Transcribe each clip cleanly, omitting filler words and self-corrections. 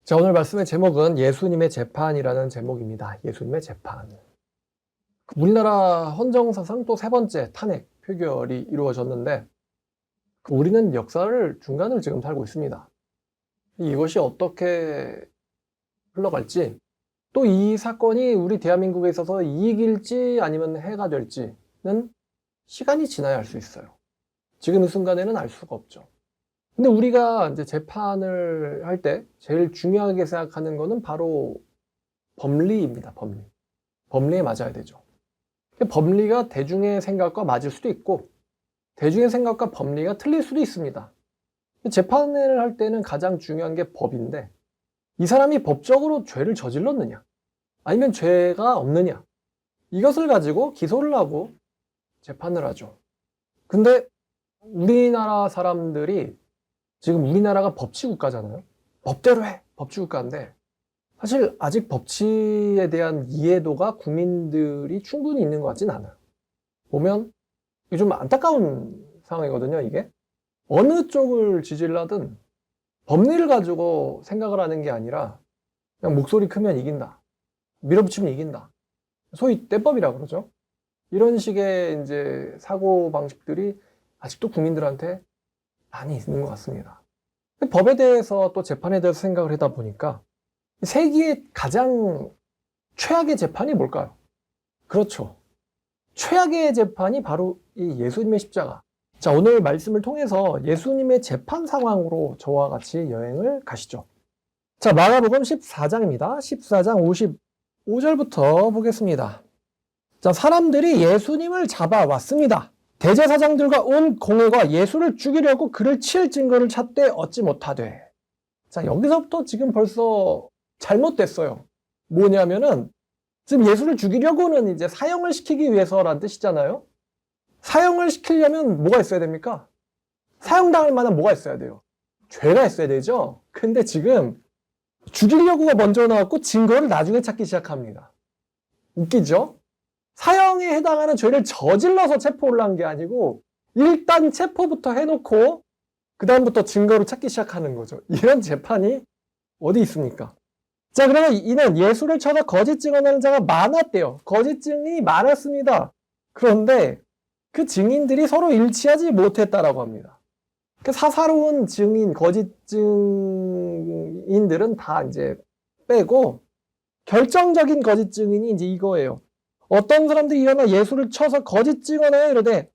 자, 오늘 말씀의 제목은 예수님의 재판이라는 제목입니다. 예수님의 재판. 우리나라 헌정사상 또 세 번째 탄핵 표결이 이루어졌는데 우리는 역사를 중간을 지금 살고 있습니다. 이것이 어떻게 흘러갈지, 또 이 사건이 우리 대한민국에 있어서 이익일지 아니면 해가 될지는 시간이 지나야 알 수 있어요. 지금 이 순간에는 알 수가 없죠. 근데 우리가 이제 재판을 할 때 제일 중요하게 생각하는 거는 바로 법리입니다. 법리. 법리에 맞아야 되죠. 법리가 대중의 생각과 맞을 수도 있고 대중의 생각과 법리가 틀릴 수도 있습니다. 재판을 할 때는 가장 중요한 게 법인데, 이 사람이 법적으로 죄를 저질렀느냐 아니면 죄가 없느냐, 이것을 가지고 기소를 하고 재판을 하죠. 근데 우리나라 사람들이, 지금 우리나라가 법치국가잖아요. 법대로 해! 법치국가인데 사실 아직 법치에 대한 이해도가 국민들이 충분히 있는 것 같진 않아요. 보면 이게 좀 안타까운 상황이거든요. 이게 어느 쪽을 지지를 법리를 가지고 생각을 하는 게 아니라 그냥 목소리 크면 이긴다, 밀어붙이면 이긴다, 소위 떼법이라고 그러죠. 이런 식의 이제 사고 방식들이 아직도 국민들한테 많이 있는 것 같습니다. 법에 대해서 또 재판에 대해서 생각을 하다 보니까 세기의 가장 최악의 재판이 뭘까요? 그렇죠. 최악의 재판이 바로 이 예수님의 십자가. 자, 오늘 말씀을 통해서 예수님의 재판 상황으로 저와 같이 여행을 가시죠. 자, 마가복음 14장입니다. 14장 55절부터 보겠습니다. 자, 사람들이 예수님을 잡아왔습니다. 대제사장들과 온 공회가 예수를 죽이려고 그를 칠 증거를 찾되 얻지 못하되. 자, 여기서부터 지금 벌써 잘못됐어요. 뭐냐면은 지금 예수를 죽이려고는 이제 사형을 시키기 위해서란 뜻이잖아요. 사형을 시키려면 뭐가 있어야 됩니까? 사형당할 만한 뭐가 있어야 돼요? 죄가 있어야 되죠. 근데 지금 죽이려고가 먼저 나왔고 증거를 나중에 찾기 시작합니다. 웃기죠? 사형에 해당하는 죄를 저질러서 체포를 한 게 아니고 일단 체포부터 해놓고 그 다음부터 증거를 찾기 시작하는 거죠. 이런 재판이 어디 있습니까? 자, 그러면 이는 예수를 쳐서 거짓 증언하는 자가 많았대요. 거짓 증인이 많았습니다. 그런데 그 증인들이 서로 일치하지 못했다라고 합니다. 그 사사로운 증인, 거짓 증인들은 다 이제 빼고 결정적인 거짓 증인이 이제 이거예요. 어떤 사람들이 일어나 예수를 쳐서 거짓 증언하여 이르되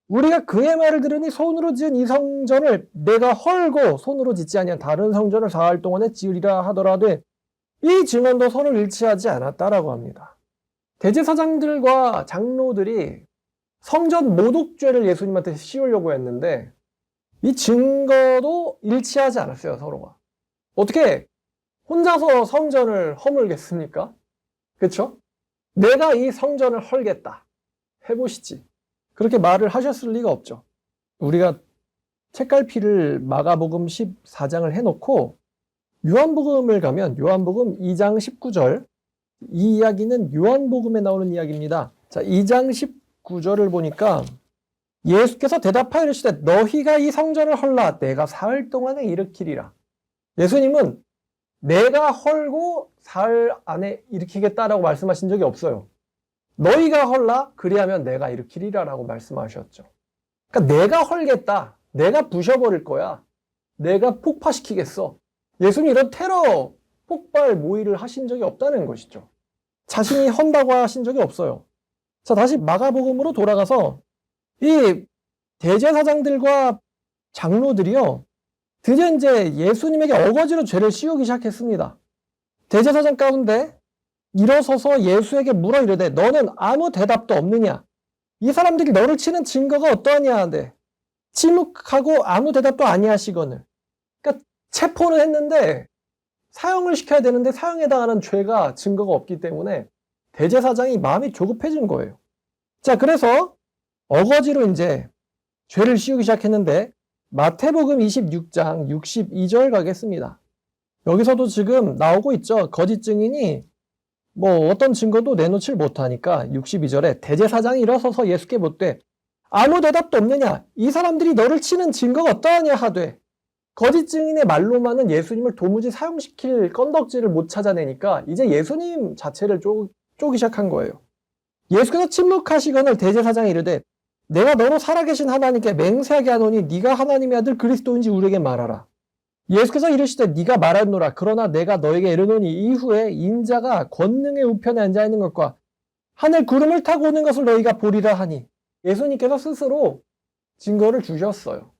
우리가 그의 말을 들으니 손으로 지은 이 성전을 내가 헐고 손으로 짓지 아니한 다른 성전을 4일 동안에 지으리라 하더라도 이 증언도 서로 일치하지 않았다라고 합니다. 대제사장들과 장로들이 성전 모독죄를 예수님한테 씌우려고 했는데 이 증거도 일치하지 않았어요. 서로가. 어떻게 혼자서 성전을 허물겠습니까? 그렇죠? 내가 이 성전을 헐겠다, 해보시지, 그렇게 말을 하셨을 리가 없죠. 우리가 책갈피를 마가복음 14장을 해놓고 요한복음을 가면 요한복음 2장 19절, 이 이야기는 요한복음에 나오는 이야기입니다. 자, 2장 19절을 보니까 예수께서 대답하여 이르시되 너희가 이 성전을 헐라 내가 사흘 동안에 일으키리라. 예수님은 내가 헐고 사흘 안에 일으키겠다라고 말씀하신 적이 없어요. 너희가 헐라 그리하면 내가 일으키리라 라고 말씀하셨죠. 그러니까 내가 헐겠다, 내가 부셔버릴 거야, 내가 폭파시키겠어. 예수님이 이런 테러 폭발 모의를 하신 적이 없다는 것이죠. 자신이 헌다고 하신 적이 없어요. 자, 다시 마가복음으로 돌아가서 이 대제사장들과 장로들이요, 드디어 이제 예수님에게 어거지로 죄를 씌우기 시작했습니다. 대제사장 가운데 일어서서 예수에게 물어 이르되 너는 아무 대답도 없느냐? 이 사람들이 너를 치는 증거가 어떠하냐 하는데 침묵하고 아무 대답도 아니하시거늘. 그러니까 체포를 했는데 사형을 시켜야 되는데 사형에 해당하는 죄가 증거가 없기 때문에 대제사장이 마음이 조급해진 거예요. 자, 그래서 어거지로 이제 죄를 씌우기 시작했는데 마태복음 26장 62절 가겠습니다. 여기서도 지금 나오고 있죠. 거짓 증인이 뭐 어떤 증거도 내놓질 못하니까 62절에 대제사장이 일어서서 예수께 묻되 아무 대답도 없느냐? 이 사람들이 너를 치는 증거가 어떠하냐 하되. 거짓 증인의 말로만은 예수님을 도무지 사용시킬 건덕지를 못 찾아내니까 이제 예수님 자체를 쪼기 시작한 거예요. 예수께서 침묵하시거늘 대제사장이 이르되 내가 너로 살아계신 하나님께 맹세하게 하노니 네가 하나님의 아들 그리스도인지 우리에게 말하라. 예수께서 이르시되 네가 말하노라. 그러나 내가 너에게 이르노니 이후에 인자가 권능의 우편에 앉아 있는 것과 하늘 구름을 타고 오는 것을 너희가 보리라 하니 예수님께서 스스로 증거를 주셨어요.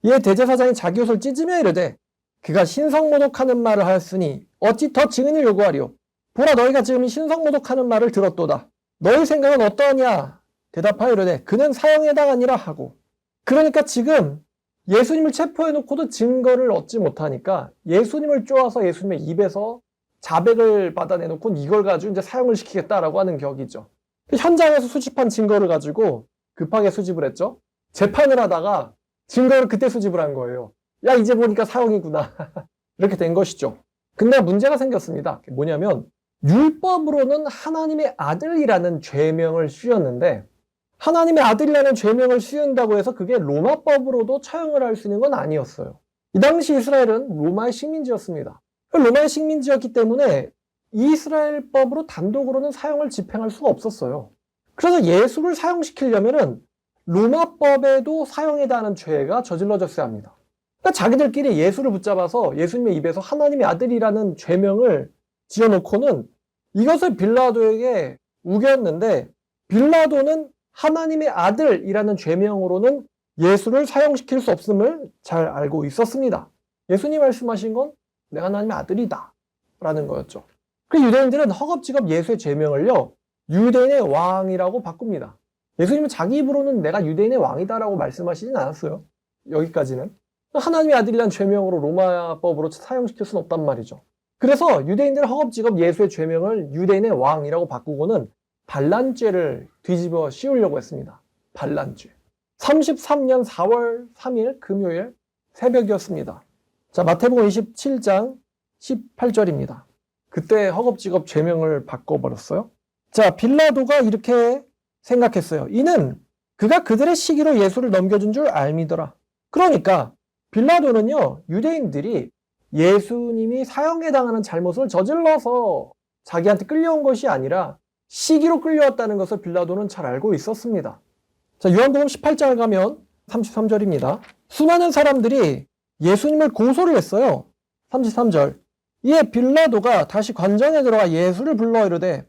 이에 대제사장이 자기 옷을 찢으며 이르되 그가 신성모독하는 말을 하였으니 어찌 더 증인을 요구하리요. 보라 너희가 지금 신성모독하는 말을 들었도다. 너희 생각은 어떠하냐? 대답하여 이르되 그는 사형에 당하니라 하고. 그러니까 지금 예수님을 체포해놓고도 증거를 얻지 못하니까 예수님을 쪼아서 예수님의 입에서 자백을 받아내놓고 이걸 가지고 이제 사형을 시키겠다라고 하는 격이죠. 현장에서 수집한 증거를 가지고 급하게 수집을 했죠. 재판을 하다가 증거를 그때 수집을 한 거예요. 야 이제 보니까 사형이구나. 이렇게 된 것이죠. 근데 문제가 생겼습니다. 뭐냐면 율법으로는 하나님의 아들이라는 죄명을 씌웠는데 하나님의 아들이라는 죄명을 씌운다고 해서 그게 로마법으로도 처형을 할 수 있는 건 아니었어요. 이 당시 이스라엘은 로마의 식민지였습니다. 로마의 식민지였기 때문에 이스라엘법으로 단독으로는 사형을 집행할 수가 없었어요. 그래서 예수를 사형시키려면은 로마법에도 사형에 달하는 죄가 저질러졌어야 합니다. 그러니까 자기들끼리 예수를 붙잡아서 예수님의 입에서 하나님의 아들이라는 죄명을 지어놓고는 이것을 빌라도에게 우겼는데 빌라도는 하나님의 아들이라는 죄명으로는 예수를 사형시킬 수 없음을 잘 알고 있었습니다. 예수님 말씀하신 건 내가 하나님의 아들이다 라는 거였죠. 그 유대인들은 허겁지겁 예수의 죄명을요 유대인의 왕이라고 바꿉니다. 예수님은 자기 입으로는 내가 유대인의 왕이다라고 말씀하시진 않았어요. 여기까지는. 하나님의 아들이라는 죄명으로 로마법으로 사형시킬 수는 없단 말이죠. 그래서 유대인들은 허겁지겁 예수의 죄명을 유대인의 왕이라고 바꾸고는 반란죄를 뒤집어 씌우려고 했습니다. 반란죄. 33년 4월 3일 금요일 새벽이었습니다. 자, 마태복음 27장 18절입니다. 그때 허겁지겁 죄명을 바꿔버렸어요. 자, 빌라도가 이렇게 생각했어요. 이는 그가 그들의 시기로 예수를 넘겨준 줄 알미더라. 그러니까 빌라도는요, 유대인들이 예수님이 사형에 당하는 잘못을 저질러서 자기한테 끌려온 것이 아니라 시기로 끌려왔다는 것을 빌라도는 잘 알고 있었습니다. 자, 요한복음 18장을 가면 33절입니다. 수많은 사람들이 예수님을 고소를 했어요. 33절. 이에 빌라도가 다시 관정에 들어가 예수를 불러 이르되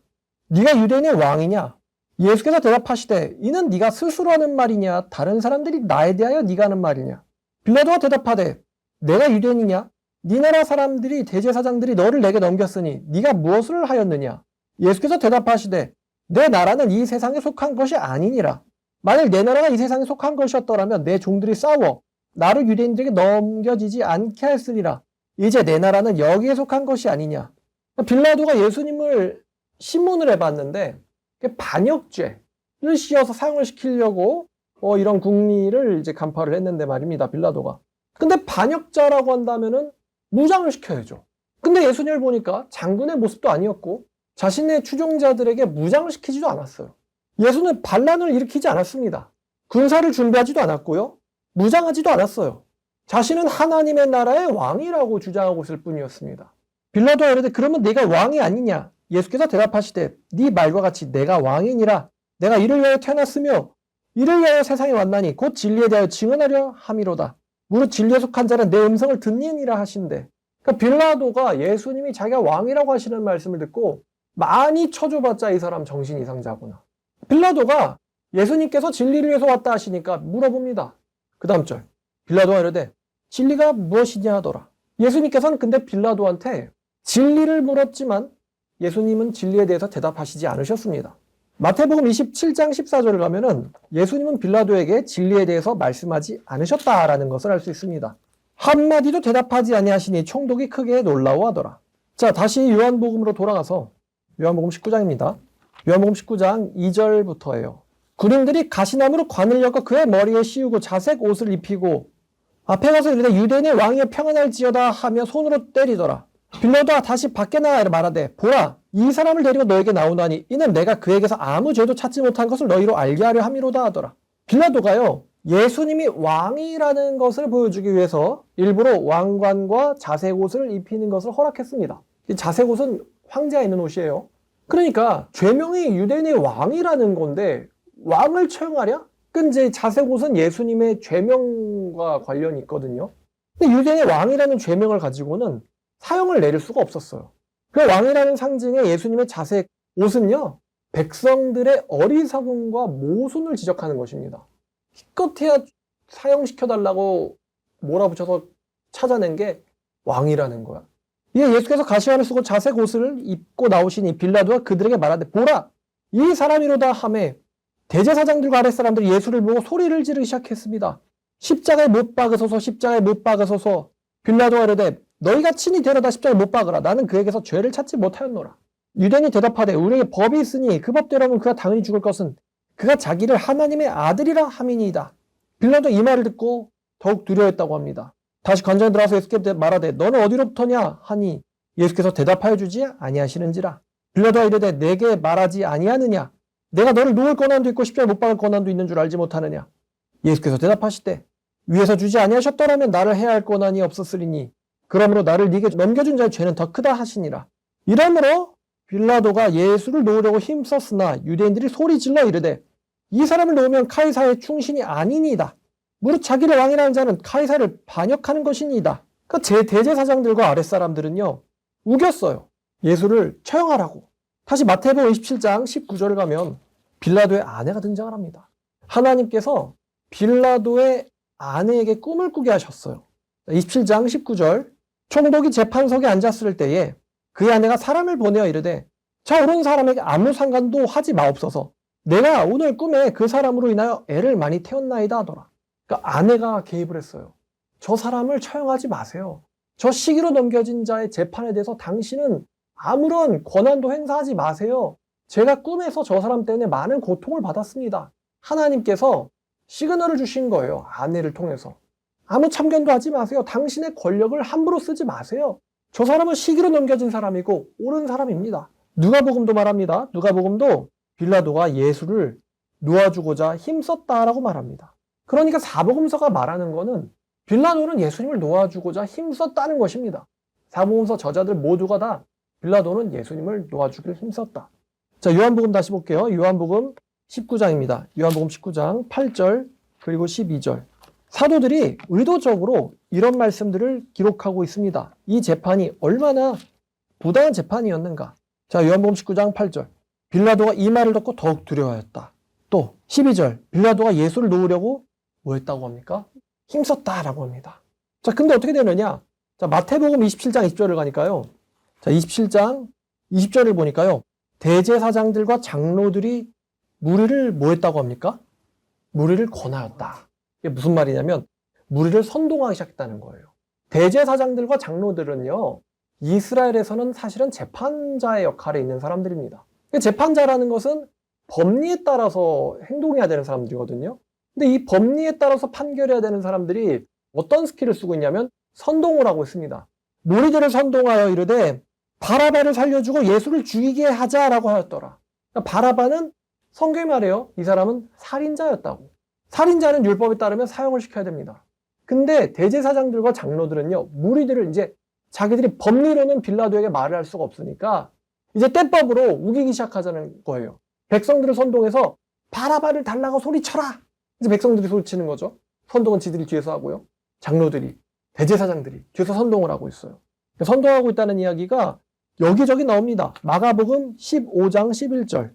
네가 유대인의 왕이냐? 예수께서 대답하시되 이는 네가 스스로 하는 말이냐? 다른 사람들이 나에 대하여 네가 하는 말이냐? 빌라도가 대답하되 내가 유대인이냐? 네 나라 사람들이 대제사장들이 너를 내게 넘겼으니 네가 무엇을 하였느냐? 예수께서 대답하시되 내 나라는 이 세상에 속한 것이 아니니라. 만일 내 나라가 이 세상에 속한 것이었더라면 내 종들이 싸워 나를 유대인들에게 넘겨지지 않게 했으리라. 이제 내 나라는 여기에 속한 것이 아니냐. 빌라도가 예수님을 신문을 해봤는데 반역죄를 씌워서 사형을 시키려고 이런 궁리를 이제 간파를 했는데 말입니다. 빌라도가. 근데 반역자라고 한다면은 무장을 시켜야죠. 근데 예수님을 보니까 장군의 모습도 아니었고 자신의 추종자들에게 무장을 시키지도 않았어요. 예수는 반란을 일으키지 않았습니다. 군사를 준비하지도 않았고요. 무장하지도 않았어요. 자신은 하나님의 나라의 왕이라고 주장하고 있을 뿐이었습니다. 빌라도가 이르되 그러면 내가 왕이 아니냐? 예수께서 대답하시되 네 말과 같이 내가 왕이니라. 내가 이를 위하여 태어났으며 이를 위하여 세상에 왔나니 곧 진리에 대하여 증언하려 함이로다. 무릇 진리에 속한 자는 내 음성을 듣니니라 하신대. 그러니까 빌라도가 예수님이 자기가 왕이라고 하시는 말씀을 듣고 많이 쳐줘봤자 이 사람 정신 이상자구나. 빌라도가 예수님께서 진리를 위해서 왔다 하시니까 물어봅니다. 그 다음 절. 빌라도가 이르되 진리가 무엇이냐 하더라. 예수님께서는 근데 빌라도한테 진리를 물었지만 예수님은 진리에 대해서 대답하시지 않으셨습니다. 마태복음 27장 14절을 가면은 예수님은 빌라도에게 진리에 대해서 말씀하지 않으셨다라는 것을 알 수 있습니다. 한마디도 대답하지 아니하시니 총독이 크게 놀라워하더라. 자, 다시 요한복음으로 돌아가서 요한복음 19장입니다. 요한복음 19장 2절부터예요. 군인들이 가시나무로 관을 엮어 그의 머리에 씌우고 자색 옷을 입히고 앞에 가서 이르되 유대인의 왕이여 평안할지어다 하며 손으로 때리더라. 빌라도가 다시 밖에 나가 말하되 보라 이 사람을 데리고 너에게 나오나니 이는 내가 그에게서 아무 죄도 찾지 못한 것을 너희로 알게 하려 함이로다 하더라. 빌라도가요 예수님이 왕이라는 것을 보여주기 위해서 일부러 왕관과 자색 옷을 입히는 것을 허락했습니다. 이 자색 옷은 황제가 입는 옷이에요. 그러니까 죄명이 유대인의 왕이라는 건데 왕을 처형하랴? 이제 자색 옷은 예수님의 죄명과 관련이 있거든요. 근데 유대인의 왕이라는 죄명을 가지고는 사형을 내릴 수가 없었어요. 그 왕이라는 상징의 예수님의 자색 옷은요, 백성들의 어리석음과 모순을 지적하는 것입니다. 기껏해야 사형시켜달라고 몰아붙여서 찾아낸 게 왕이라는 거야. 이에 예수께서 가시관을 쓰고 자색 옷을 입고 나오시니 빌라도가 그들에게 말하되 보라, 이 사람이로다 하매 대제사장들과 아랫사람들이 예수를 보고 소리를 지르기 시작했습니다. 십자가에 못 박으소서, 십자가에 못 박으소서. 빌라도가 이르되 너희가 친히 데려다 십자가에 못 박으라. 나는 그에게서 죄를 찾지 못하였노라. 유대인이 대답하되 우리에게 법이 있으니 그 법대로는 그가 당연히 죽을 것은 그가 자기를 하나님의 아들이라 함이니이다. 빌라도 이 말을 듣고 더욱 두려워했다고 합니다. 다시 관전에 들어와서 예수께 말하되 너는 어디로부터냐 하니 예수께서 대답하여 주지 아니하시는지라. 빌라도가 이르되 내게 말하지 아니하느냐? 내가 너를 놓을 권한도 있고 십자가에 못 박을 권한도 있는 줄 알지 못하느냐? 예수께서 대답하시되 위에서 주지 아니하셨더라면 나를 해야 할 권한이 없었으리니 그러므로 나를 네게 넘겨준 자의 죄는 더 크다 하시니라. 이러므로 빌라도가 예수를 놓으려고 힘썼으나 유대인들이 소리질러 이르되 이 사람을 놓으면 카이사의 충신이 아니니이다. 무릇 자기를 왕이라는 자는 카이사를 반역하는 것이니이다. 그러니까 제 대제사장들과 아랫사람들은요, 우겼어요. 예수를 처형하라고. 다시 마태복음 27장 19절을 가면 빌라도의 아내가 등장을 합니다. 하나님께서 빌라도의 아내에게 꿈을 꾸게 하셨어요. 27장 19절, 총독이 재판석에 앉았을 때에 그의 아내가 사람을 보내어 이르되 저 오른 사람에게 아무 상관도 하지 마옵소서. 내가 오늘 꿈에 그 사람으로 인하여 애를 많이 태웠나이다 하더라. 그러니까 아내가 개입을 했어요. 저 사람을 처형하지 마세요. 저 시기로 넘겨진 자의 재판에 대해서 당신은 아무런 권한도 행사하지 마세요. 제가 꿈에서 저 사람 때문에 많은 고통을 받았습니다. 하나님께서 시그널을 주신 거예요. 아내를 통해서. 아무 참견도 하지 마세요. 당신의 권력을 함부로 쓰지 마세요. 저 사람은 시기로 넘겨진 사람이고 옳은 사람입니다. 누가복음도 말합니다. 누가복음도 빌라도가 예수를 놓아주고자 힘썼다라고 말합니다. 그러니까 사복음서가 말하는 거는 빌라도는 예수님을 놓아주고자 힘썼다는 것입니다. 사복음서 저자들 모두가 다 빌라도는 예수님을 놓아주길 힘썼다. 자, 요한복음 다시 볼게요. 요한복음 19장입니다. 요한복음 19장 8절 그리고 12절. 사도들이 의도적으로 이런 말씀들을 기록하고 있습니다. 이 재판이 얼마나 부당한 재판이었는가. 자, 요한복음 19장 8절. 빌라도가 이 말을 듣고 더욱 두려워하였다. 또 12절. 빌라도가 예수를 놓으려고 뭐 했다고 합니까? 힘썼다라고 합니다. 자, 근데 어떻게 되느냐? 자, 마태복음 27장 20절을 가니까요. 자, 27장 20절을 보니까요. 대제사장들과 장로들이 무리를 뭐 했다고 합니까? 무리를 권하였다. 이게 무슨 말이냐면 무리를 선동하기 시작했다는 거예요. 대제사장들과 장로들은요, 이스라엘에서는 사실은 재판자의 역할에 있는 사람들입니다. 재판자라는 것은 법리에 따라서 행동해야 되는 사람들이거든요. 근데 이 법리에 따라서 판결해야 되는 사람들이 어떤 스킬을 쓰고 있냐면 선동을 하고 있습니다. 무리들을 선동하여 이르되 바라바를 살려주고 예수를 죽이게 하자라고 하였더라. 그러니까 바라바는 성경이 말해요. 이 사람은 살인자였다고. 살인자는 율법에 따르면 사형을 시켜야 됩니다. 근데 대제사장들과 장로들은요, 무리들을 이제 자기들이 법리로는 빌라도에게 말을 할 수가 없으니까 이제 떼법으로 우기기 시작하자는 거예요. 백성들을 선동해서 바라바를 달라고 소리쳐라. 이제 백성들이 소리치는 거죠. 선동은 지들이 뒤에서 하고요. 장로들이, 대제사장들이 뒤에서 선동을 하고 있어요. 선동하고 있다는 이야기가 여기저기 나옵니다. 마가복음 15장 11절.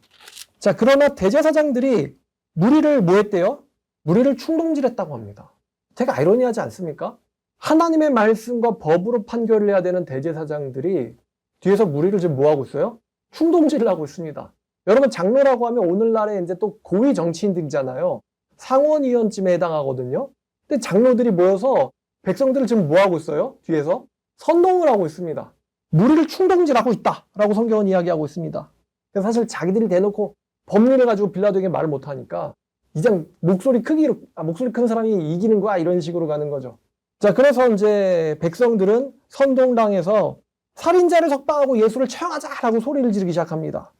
자, 그러나 대제사장들이 무리를 뭐 했대요? 무리를 충동질했다고 합니다. 되게 아이러니하지 않습니까? 하나님의 말씀과 법으로 판결을 해야 되는 대제사장들이 뒤에서 무리를 지금 뭐 하고 있어요? 충동질을 하고 있습니다. 여러분, 장로라고 하면 오늘날에 이제 또 고위 정치인들이잖아요. 상원의원쯤에 해당하거든요. 근데 장로들이 모여서 백성들을 지금 뭐 하고 있어요? 뒤에서 선동을 하고 있습니다. 무리를 충동질하고 있다라고 성경은 이야기하고 있습니다. 그래서 사실 자기들이 대놓고 법리를 가지고 빌라도에게 말을 못하니까 이제 목소리 큰 사람이 이기는 거야, 이런 식으로 가는 거죠. 자, 그래서 이제 백성들은 선동당해서 살인자를 석방하고 예수를 처형하자라고 소리를 지르기 시작합니다.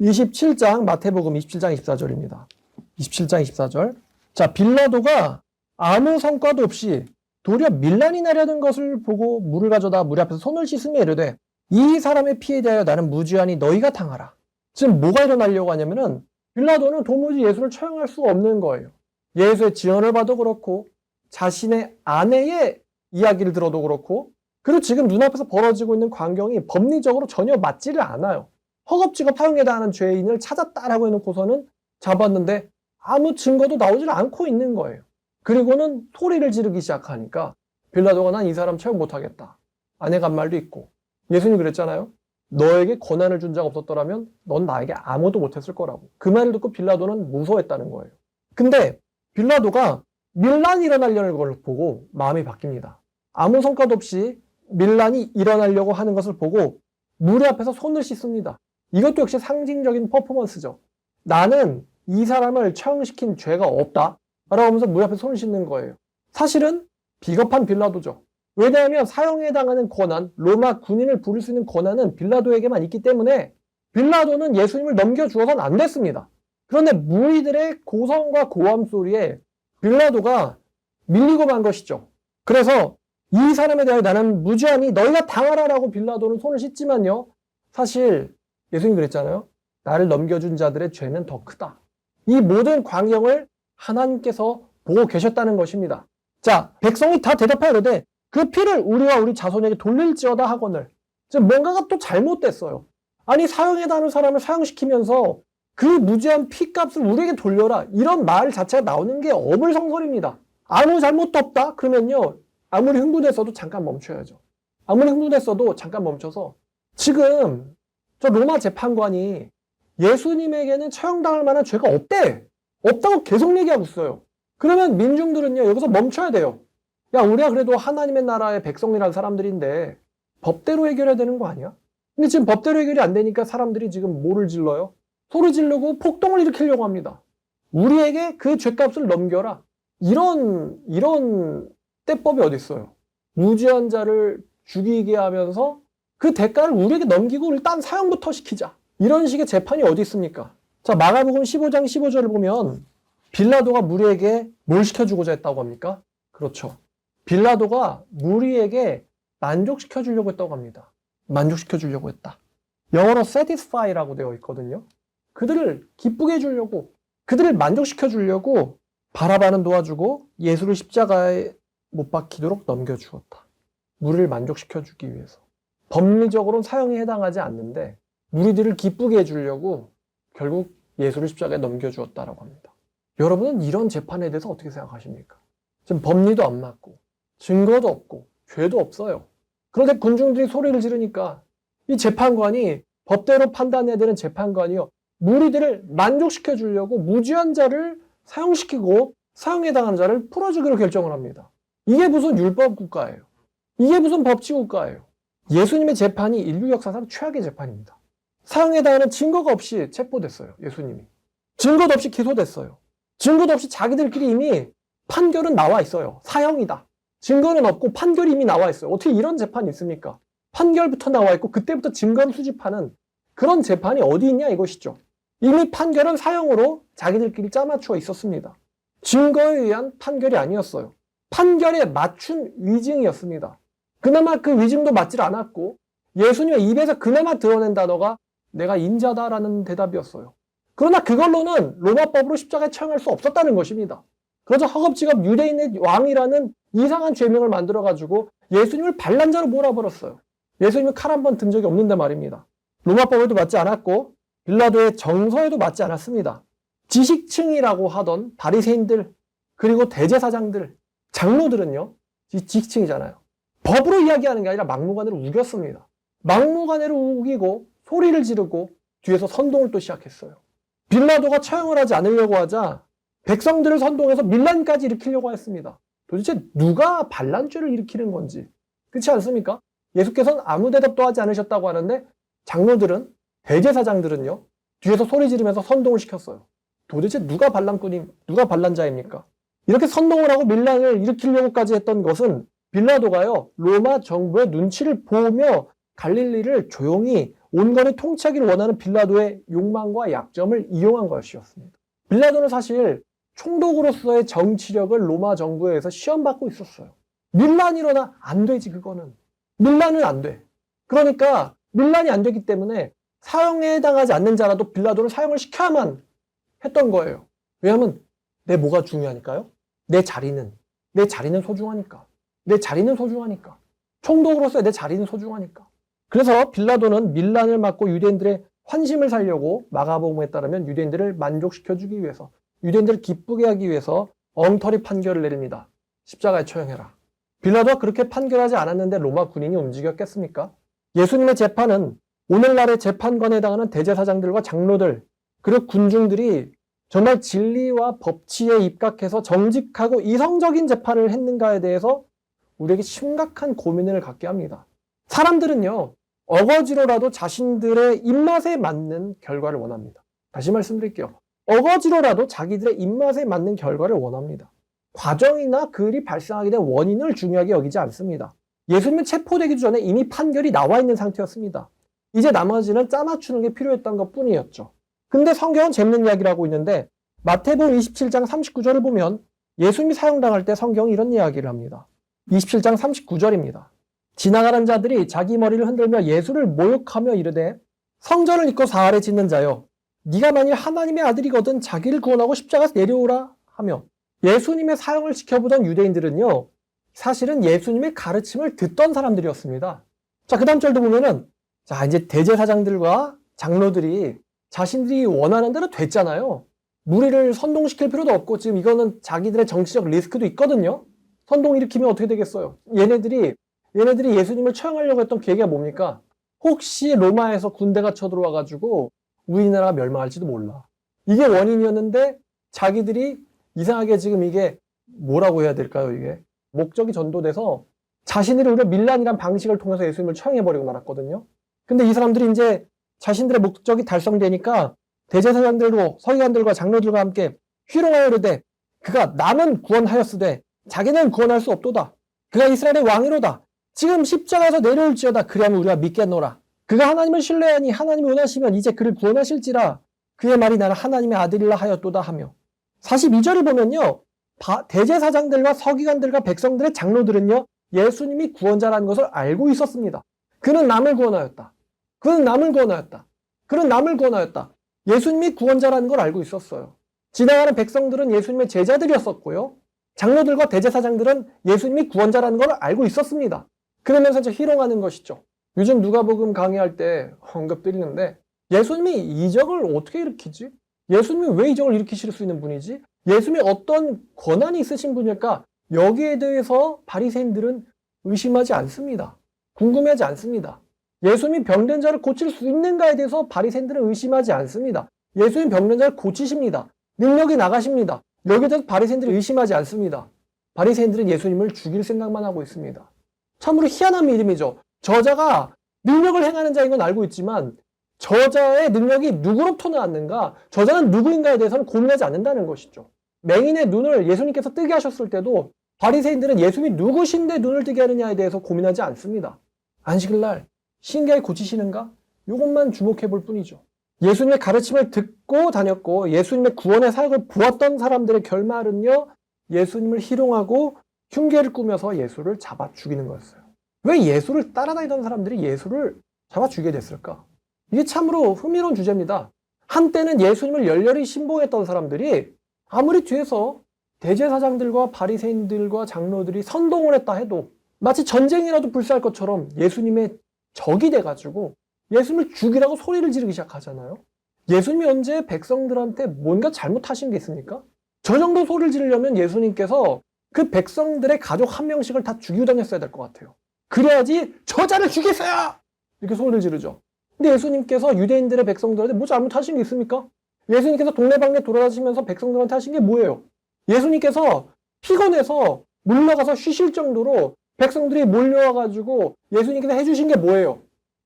27장 마태복음 27장 24절입니다. 27장 24절. 자, 빌라도가 아무 성과도 없이 도리어 밀란이 나려는 것을 보고 물을 가져다 물 앞에서 손을 씻으며 이르되 이 사람의 피에 대하여 나는 무죄하니 너희가 당하라. 지금 뭐가 일어나려고 하냐면은 빌라도는 도무지 예수를 처형할 수가 없는 거예요. 예수의 지언을 봐도 그렇고 자신의 아내의 이야기를 들어도 그렇고 그리고 지금 눈앞에서 벌어지고 있는 광경이 법리적으로 전혀 맞지를 않아요. 허겁지겁 사형에 당하는 죄인을 찾았다라고 해놓고서는 잡았는데 아무 증거도 나오질 않고 있는 거예요. 그리고는 소리를 지르기 시작하니까 빌라도가 난 이 사람 처형 못하겠다. 아내가 한 말도 있고 예수님이 그랬잖아요. 너에게 권한을 준 자가 없었더라면 넌 나에게 아무도 못했을 거라고. 그 말을 듣고 빌라도는 무서워했다는 거예요. 근데 빌라도가 밀란이 일어나려는 걸 보고 마음이 바뀝니다. 아무 성과도 없이 밀란이 일어나려고 하는 것을 보고 물 앞에서 손을 씻습니다. 이것도 역시 상징적인 퍼포먼스죠. 나는 이 사람을 처형시킨 죄가 없다 라고 하면서 물 앞에서 손을 씻는 거예요. 사실은 비겁한 빌라도죠. 왜냐하면 사형에 해당하는 권한, 로마 군인을 부를 수 있는 권한은 빌라도에게만 있기 때문에 빌라도는 예수님을 넘겨주어서는 안 됐습니다. 그런데 무리들의 고성과 고함 소리에 빌라도가 밀리고 만 것이죠. 그래서 이 사람에 대하여 나는 무죄하니 너희가 당하라라고 빌라도는 손을 씻지만요. 사실 예수님이 그랬잖아요. 나를 넘겨준 자들의 죄는 더 크다. 이 모든 광경을 하나님께서 보고 계셨다는 것입니다. 자, 백성이 다 대답하려되 그 피를 우리와 우리 자손에게 돌릴지어다 하거늘. 지금 뭔가가 또 잘못됐어요. 아니 사형에 다는 사람을 사형시키면서 그 무죄한 피값을 우리에게 돌려라. 이런 말 자체가 나오는 게 어불성설입니다. 아무 잘못도 없다? 그러면요. 아무리 흥분했어도 잠깐 멈춰야죠. 아무리 흥분했어도 잠깐 멈춰서 지금 저 로마 재판관이 예수님에게는 처형당할 만한 죄가 없대. 없다고 계속 얘기하고 있어요. 그러면 민중들은요. 여기서 멈춰야 돼요. 야, 우리가 그래도 하나님의 나라의 백성이라는 사람들인데 법대로 해결해야 되는 거 아니야? 근데 지금 법대로 해결이 안 되니까 사람들이 지금 뭐를 질러요? 소리 지르고 폭동을 일으키려고 합니다. 우리에게 그 죄값을 넘겨라. 이런 때법이 어디 있어요? 무죄한 자를 죽이게 하면서 그 대가를 우리에게 넘기고 일단 사형부터 시키자. 이런 식의 재판이 어디 있습니까? 자, 마가복음 15장 15절을 보면 빌라도가 무리에게 뭘 시켜주고자 했다고 합니까? 그렇죠. 빌라도가 무리에게 만족시켜 주려고 했다고 합니다. 만족시켜 주려고 했다. 영어로 satisfy라고 되어 있거든요. 그들을 기쁘게 해주려고, 그들을 만족시켜 주려고 바라바는 도와주고 예수를 십자가에 못 박히도록 넘겨주었다. 무리를 만족시켜 주기 위해서. 법리적으로는 사형에 해당하지 않는데 무리들을 기쁘게 해주려고 결국 예수를 십자가에 넘겨주었다라고 합니다. 여러분은 이런 재판에 대해서 어떻게 생각하십니까? 지금 법리도 안 맞고 증거도 없고 죄도 없어요. 그런데 군중들이 소리를 지르니까 이 재판관이 법대로 판단해야 되는 재판관이요. 무리들을 만족시켜 주려고 무죄한 자를 사형시키고 사형에 당한 자를 풀어주기로 결정을 합니다. 이게 무슨 율법 국가예요. 이게 무슨 법치 국가예요. 예수님의 재판이 인류 역사상 최악의 재판입니다. 사형에 당하는 증거가 없이 체포됐어요. 예수님이. 증거도 없이 기소됐어요. 증거도 없이 자기들끼리 이미 판결은 나와 있어요. 사형이다. 증거는 없고 판결이 이미 나와 있어요. 어떻게 이런 재판이 있습니까? 판결부터 나와 있고 그때부터 증거를 수집하는 그런 재판이 어디 있냐 이것이죠. 이미 판결은 사형으로 자기들끼리 짜맞추어 있었습니다. 증거에 의한 판결이 아니었어요. 판결에 맞춘 위증이었습니다. 그나마 그 위증도 맞질 않았고 예수님의 입에서 그나마 드러낸 단어가 내가 인자다라는 대답이었어요. 그러나 그걸로는 로마법으로 십자가에 처형할 수 없었다는 것입니다. 그래서 허겁지겁 유대인의 왕이라는 이상한 죄명을 만들어가지고 예수님을 반란자로 몰아버렸어요. 예수님은 칼 한 번 든 적이 없는데 말입니다. 로마법에도 맞지 않았고 빌라도의 정서에도 맞지 않았습니다. 지식층이라고 하던 바리새인들 그리고 대제사장들, 장로들은요. 지식층이잖아요. 법으로 이야기하는 게 아니라 막무가내로 우겼습니다. 막무가내로 우기고 소리를 지르고 뒤에서 선동을 또 시작했어요. 빌라도가 처형을 하지 않으려고 하자 백성들을 선동해서 밀란까지 일으키려고 했습니다. 도대체 누가 반란죄를 일으키는 건지 그렇지 않습니까? 예수께서는 아무 대답도 하지 않으셨다고 하는데 장로들은 대제사장들은요 뒤에서 소리 지르면서 선동을 시켰어요. 도대체 누가 반란꾼임, 누가 반란자입니까? 이렇게 선동을 하고 밀란을 일으키려고까지 했던 것은 빌라도가요 로마 정부의 눈치를 보며 갈릴리를 조용히 온건히 통치하기를 원하는 빌라도의 욕망과 약점을 이용한 것이었습니다. 빌라도는 사실 총독으로서의 정치력을 로마 정부에서 시험받고 있었어요. 밀란이 일어나 안 되지 그거는. 밀란은 안 돼. 그러니까 밀란이 안 되기 때문에 사형에 해당하지 않는 자라도 빌라도를 사형을 시켜야만 했던 거예요. 왜냐하면 내 뭐가 중요하니까요. 내 자리는 소중하니까. 내 자리는 소중하니까. 총독으로서의 내 자리는 소중하니까. 그래서 빌라도는 밀란을 막고 유대인들의 환심을 살려고 마가복음에 따르면 유대인들을 만족시켜주기 위해서, 유대인들을 기쁘게 하기 위해서 엉터리 판결을 내립니다. 십자가에 처형해라. 빌라도가 그렇게 판결하지 않았는데 로마 군인이 움직였겠습니까? 예수님의 재판은 오늘날의 재판관에 해당하는 대제사장들과 장로들, 그리고 군중들이 정말 진리와 법치에 입각해서 정직하고 이성적인 재판을 했는가에 대해서 우리에게 심각한 고민을 갖게 합니다. 사람들은요, 어거지로라도 자신들의 입맛에 맞는 결과를 원합니다. 다시 말씀드릴게요. 어거지로라도 자기들의 입맛에 맞는 결과를 원합니다. 과정이나 그 일이 발생하게 된 원인을 중요하게 여기지 않습니다. 예수님은 체포되기 전에 이미 판결이 나와 있는 상태였습니다. 이제 나머지는 짜맞추는 게 필요했던 것 뿐이었죠. 근데 성경은 재밌는 이야기를 하고 있는데 마태복음 27장 39절을 보면 예수님이 사형당할 때 성경이 이런 이야기를 합니다. 27장 39절입니다. 지나가는 자들이 자기 머리를 흔들며 예수를 모욕하며 이르되 성전을 잇고 사활에 짓는 자여 네가 만일 하나님의 아들이거든 자기를 구원하고 십자가에서 내려오라 하며 예수님의 사형을 지켜보던 유대인들은요 사실은 예수님의 가르침을 듣던 사람들이었습니다. 자, 그 다음 절도 보면은 자 이제 대제사장들과 장로들이 자신들이 원하는 대로 됐잖아요. 무리를 선동시킬 필요도 없고 지금 이거는 자기들의 정치적 리스크도 있거든요. 선동 일으키면 어떻게 되겠어요? 얘네들이 예수님을 처형하려고 했던 계기가 뭡니까? 혹시 로마에서 군대가 쳐들어와가지고 우리나라가 멸망할지도 몰라. 이게 원인이었는데 자기들이 이상하게 지금 이게 뭐라고 해야 될까요? 이게 목적이 전도돼서 자신들이 오히려 밀란이란 방식을 통해서 예수님을 처형해버리고 말았거든요. 근데 이 사람들이 이제 자신들의 목적이 달성되니까 대제사장들로 서기관들과 장로들과 함께 희롱하여 이르되 그가 남은 구원하였으되 자기는 구원할 수 없도다. 그가 이스라엘의 왕이로다. 지금 십자가에서 내려올지어다. 그리하면 우리가 믿겠노라. 그가 하나님을 신뢰하니 하나님이 원하시면 이제 그를 구원하실지라. 그의 말이 나는 하나님의 아들이라 하였도다 하며 42절을 보면요. 대제사장들과 서기관들과 백성들의 장로들은요. 예수님이 구원자라는 것을 알고 있었습니다. 그는 남을 구원하였다. 그는 남을 구원하였다. 그는 남을 구원하였다. 예수님이 구원자라는 걸 알고 있었어요. 지나가는 백성들은 예수님의 제자들이었었고요. 장로들과 대제사장들은 예수님이 구원자라는 걸 알고 있었습니다. 그러면서 이제 희롱하는 것이죠. 요즘 누가복음 강의할 때 언급드리는데 예수님이 이적을 어떻게 일으키지? 예수님이 왜 이적을 일으키실 수 있는 분이지? 예수님이 어떤 권한이 있으신 분일까? 여기에 대해서 바리새인들은 의심하지 않습니다. 궁금해하지 않습니다. 예수님이 병든 자를 고칠 수 있는가에 대해서 바리새인들은 의심하지 않습니다. 예수님 병든 자를 고치십니다. 능력이 나가십니다. 여기에 대해서 바리새인들이 의심하지 않습니다. 바리새인들은 예수님을 죽일 생각만 하고 있습니다. 참으로 희한한 믿음이죠. 저자가 능력을 행하는 자인 건 알고 있지만 저자의 능력이 누구로부터 나왔는가, 저자는 누구인가에 대해서는 고민하지 않는다는 것이죠. 맹인의 눈을 예수님께서 뜨게 하셨을 때도 바리새인들은 예수님이 누구신데 눈을 뜨게 하느냐에 대해서 고민하지 않습니다. 안식일날 신기하게 고치시는가? 이것만 주목해 볼 뿐이죠. 예수님의 가르침을 듣고 다녔고 예수님의 구원의 사역을 보았던 사람들의 결말은요. 예수님을 희롱하고 흉계를 꾸며서 예수를 잡아 죽이는 거였어요. 왜 예수를 따라다니던 사람들이 예수를 잡아 죽이게 됐을까? 이게 참으로 흥미로운 주제입니다. 한때는 예수님을 열렬히 신봉했던 사람들이 아무리 뒤에서 대제사장들과 바리새인들과 장로들이 선동을 했다 해도 마치 전쟁이라도 불사할 것처럼 예수님의 적이 돼가지고 예수님을 죽이라고 소리를 지르기 시작하잖아요. 예수님이 언제 백성들한테 뭔가 잘못하신 게 있습니까? 저 정도 소리를 지르려면 예수님께서 그 백성들의 가족 한 명씩을 다 죽이고 다녔어야 될 것 같아요. 그래야지 저자를 죽이세요! 이렇게 소리를 지르죠. 근데 예수님께서 유대인들의 백성들한테 뭐 잘못하신 게 있습니까? 예수님께서 동네방네 돌아다니시면서 백성들한테 하신 게 뭐예요? 예수님께서 피곤해서 물러가서 쉬실 정도로 백성들이 몰려와가지고 예수님께서 해주신 게 뭐예요?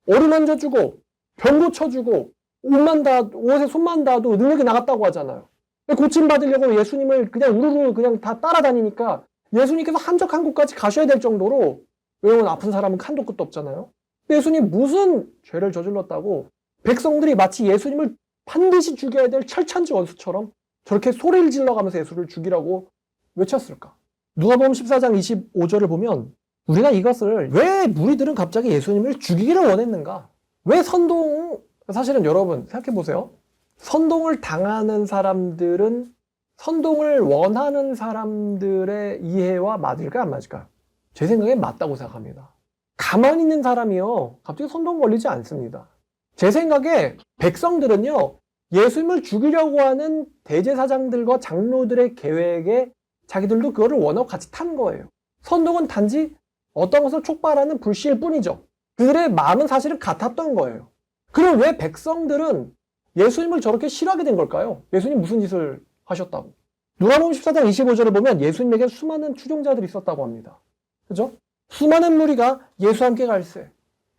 어루만져주고 병 고쳐주고 옷에 손만 닿아도 능력이 나갔다고 하잖아요. 고침받으려고 예수님을 그냥 우르르 그냥 다 따라다니니까 예수님께서 한적한 곳까지 가셔야 될 정도로, 왜냐면 아픈 사람은 한도 끝도 없잖아요. 예수님 무슨 죄를 저질렀다고 백성들이 마치 예수님을 반드시 죽여야 될 철천지 원수처럼 저렇게 소리를 질러가면서 예수를 죽이라고 외쳤을까? 누가복음 14장 25절을 보면 우리가 이것을 왜 무리들은 갑자기 예수님을 죽이기를 원했는가? 왜 사실은 여러분 생각해 보세요. 선동을 당하는 사람들은 선동을 원하는 사람들의 이해와 맞을까요? 안 맞을까요? 제 생각엔 맞다고 생각합니다. 가만히 있는 사람이요, 갑자기 선동 걸리지 않습니다. 제 생각에 백성들은요, 예수님을 죽이려고 하는 대제사장들과 장로들의 계획에 자기들도 그거를 원하고 같이 탄 거예요. 선동은 단지 어떤 것을 촉발하는 불씨일 뿐이죠. 그들의 마음은 사실은 같았던 거예요. 그럼 왜 백성들은 예수님을 저렇게 싫어하게 된 걸까요? 예수님 무슨 짓을 하셨다고? 누가복음 14장 25절을 보면 예수님에게 수많은 추종자들이 있었다고 합니다. 그죠? 수많은 무리가 예수와 함께 갈새.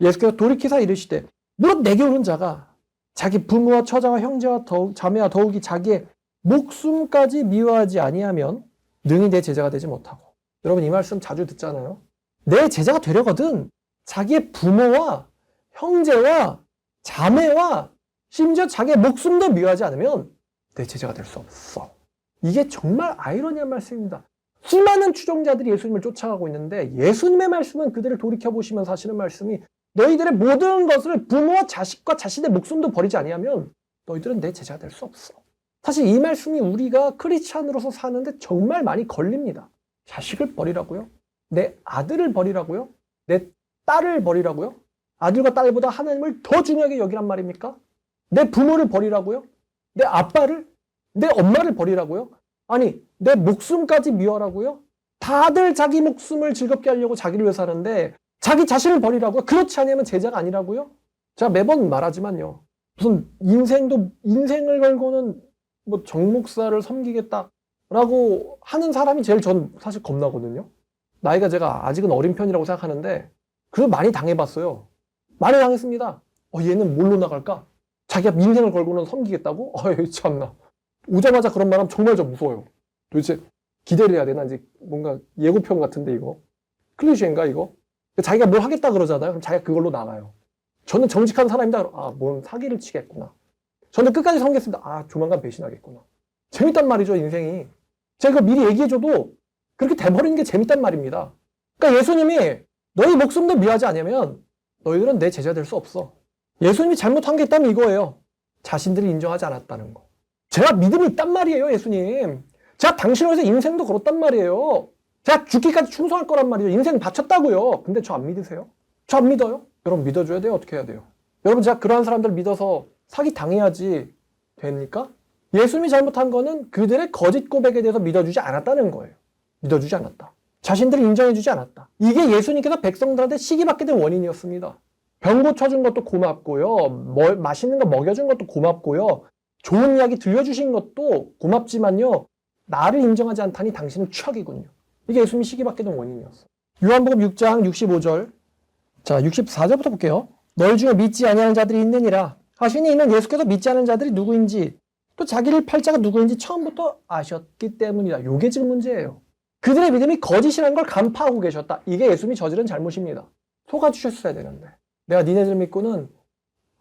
예수께서 돌이키사 이르시되 무릇 내게 오는 자가 자기 부모와 처자와 형제와 자매와 더욱이 자기의 목숨까지 미워하지 아니하면 능히 내 제자가 되지 못하고. 여러분 이 말씀 자주 듣잖아요. 내 제자가 되려거든 자기의 부모와 형제와 자매와 심지어 자기의 목숨도 미워하지 않으면 내 제자가 될 수 없어. 이게 정말 아이러니한 말씀입니다. 수많은 추종자들이 예수님을 쫓아가고 있는데 예수님의 말씀은 그들을 돌이켜보시면서 하시는 말씀이 너희들의 모든 것을 부모와 자식과 자신의 목숨도 버리지 아니하면 너희들은 내 제자가 될 수 없어. 사실 이 말씀이 우리가 크리스찬으로서 사는데 정말 많이 걸립니다. 자식을 버리라고요? 내 아들을 버리라고요? 내 딸을 버리라고요? 아들과 딸보다 하나님을 더 중요하게 여기란 말입니까? 내 부모를 버리라고요? 내 아빠를? 내 엄마를 버리라고요? 아니, 내 목숨까지 미워하라고요? 다들 자기 목숨을 즐겁게 하려고 자기를 위해 사는데 자기 자신을 버리라고요? 그렇지 않으면 제자가 아니라고요? 제가 매번 말하지만요. 무슨 인생을 걸고는 뭐 정목사를 섬기겠다라고 하는 사람이 제일 전 사실 겁나거든요. 나이가 제가 아직은 어린 편이라고 생각하는데 그걸 많이 당해봤어요. 많이 당했습니다. 얘는 뭘로 나갈까? 자기가 인생을 걸고는 섬기겠다고? 참나. 오자마자 그런 말하면 정말 좀 무서워요. 도대체 기대를 해야 되나? 이제 뭔가 예고편 같은데 이거. 클리셰인가 이거? 자기가 뭘 하겠다 그러잖아요. 그럼 자기가 그걸로 나가요. 저는 정직한 사람이다. 뭔 사기를 치겠구나. 저는 끝까지 섬겼습니다. 조만간 배신하겠구나. 재밌단 말이죠, 인생이. 제가 미리 얘기해줘도 그렇게 돼버리는 게 재밌단 말입니다. 그러니까 예수님이 너희 목숨도 미워하지 않으면 너희들은 내 제자 될 수 없어. 예수님이 잘못한 게 있다면 이거예요. 자신들이 인정하지 않았다는 거. 제가 믿음이 있단 말이에요, 예수님. 제가 당신을 위해서 인생도 걸었단 말이에요. 제가 죽기까지 충성할 거란 말이에요. 인생 바쳤다고요. 근데 저 안 믿으세요? 저 안 믿어요? 여러분 믿어줘야 돼요? 어떻게 해야 돼요? 여러분 제가 그러한 사람들 믿어서 사기 당해야지 됩니까? 예수님이 잘못한 거는 그들의 거짓 고백에 대해서 믿어주지 않았다는 거예요. 믿어주지 않았다. 자신들을 인정해주지 않았다. 이게 예수님께서 백성들한테 시기받게 된 원인이었습니다. 병 고쳐준 것도 고맙고요. 맛있는 거 먹여준 것도 고맙고요. 좋은 이야기 들려주신 것도 고맙지만요. 나를 인정하지 않다니 당신은 추악이군요. 이게 예수님이 시기받게 된 원인이었어요. 요한복음 6장 65절. 자, 64절부터 볼게요. 너희 중에 믿지 아니하는 자들이 있느니라 하시니 이는 예수께서 믿지 않은 자들이 누구인지 또 자기를 팔 자가 누구인지 처음부터 아셨기 때문이다. 요게 지금 문제예요. 그들의 믿음이 거짓이라는 걸 간파하고 계셨다. 이게 예수님이 저지른 잘못입니다. 속아주셨어야 되는데. 내가 니네들 믿고는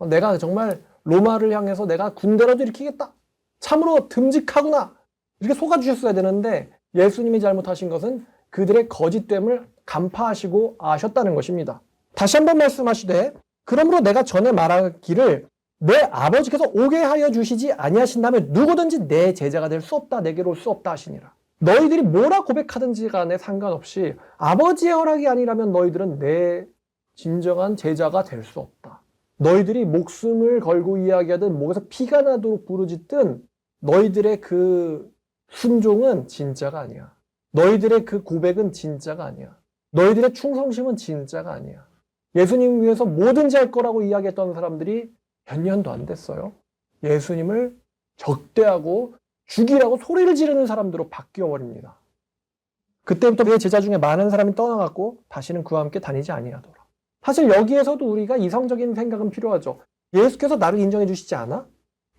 내가 정말 로마를 향해서 내가 군대라도 일으키겠다. 참으로 듬직하구나. 이렇게 속아주셨어야 되는데 예수님이 잘못하신 것은 그들의 거짓됨을 간파하시고 아셨다는 것입니다. 다시 한번 말씀하시되 그러므로 내가 전에 말하기를 내 아버지께서 오게 하여 주시지 아니하신다면 누구든지 내 제자가 될 수 없다. 내게로 올 수 없다 하시니라. 너희들이 뭐라 고백하든지 간에 상관없이 아버지의 허락이 아니라면 너희들은 내 진정한 제자가 될 수 없다. 너희들이 목숨을 걸고 이야기하든 목에서 피가 나도록 부르짖든 너희들의 그 순종은 진짜가 아니야. 너희들의 그 고백은 진짜가 아니야. 너희들의 충성심은 진짜가 아니야. 예수님 위해서 뭐든지 할 거라고 이야기했던 사람들이 몇 년도 안 됐어요. 예수님을 적대하고 죽이라고 소리를 지르는 사람들로 바뀌어버립니다. 그때부터 그의 제자 중에 많은 사람이 떠나갔고 다시는 그와 함께 다니지 아니하더라. 사실 여기에서도 우리가 이성적인 생각은 필요하죠. 예수께서 나를 인정해 주시지 않아?